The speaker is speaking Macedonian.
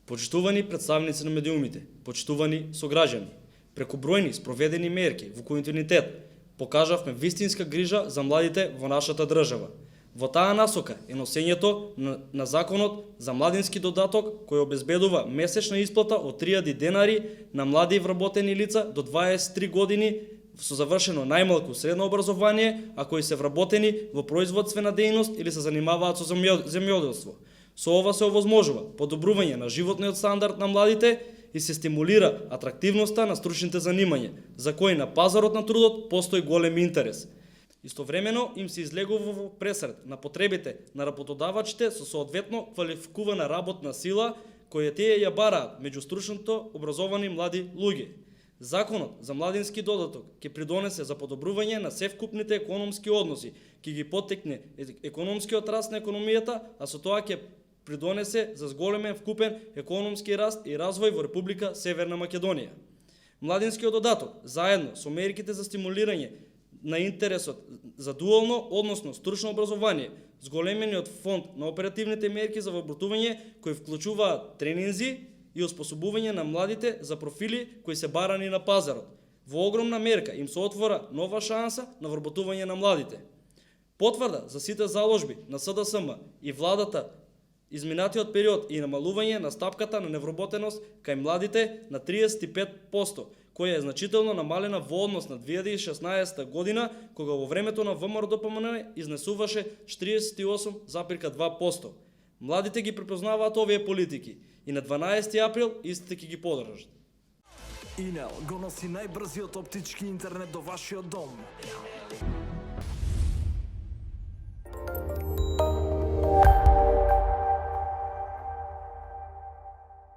Почитувани представници на медиумите, почитувани сограѓани, преку бројни спроведени мерки во континуитет, покажавме вистинска грижа за младите во нашата држава. Во таа насока е носењето на законот за младински додаток кој обезбедува месечна исплата од 3000 денари на млади вработени лица до 23 години со завршено најмалку средно образование, а кои се вработени во производствена дејност или се занимаваат со земјоделство. Со ова се овозможува подобрување на животниот стандард на младите и се стимулира атрактивноста на стручните занимања, за кои на пазарот на трудот постои голем интерес. Истовремено им се излегува во пресред на потребите на работодавачите со соодветно квалификувана работна сила, која тие ја бараат меѓу стручното образовани млади луѓе. Законот за младински додаток ќе придонесе за подобрување на севкупните економски односи, ќе ги поттикне економскиот раст на економијата, а со тоа ќе придонесе за зголемен вкупен економски раст и развој во Република Северна Македонија. Младинскиот додаток, заедно со мерките за стимулирање на интересот за дуално, односно стручно образование, зголемениот фонд на оперативните мерки за вработување кои вклучуваат тренинзи и оспособување на младите за профили кои се барани на пазарот. Во огромна мерка им се отвора нова шанса на вработување на младите. Потврда за сите заложби на СДСМ и владата изминатиот период и намалување на стапката на невработеност кај младите на 35%, која е значително намалена во однос на 2016 година, кога во времето на ВМРО-ДПМН изнесуваше 48,2%. Младите ги препознаваат овие политики и на 12 април истите ќе ги поддржат. Инел го носи најбрзиот оптички интернет до вашиот дом.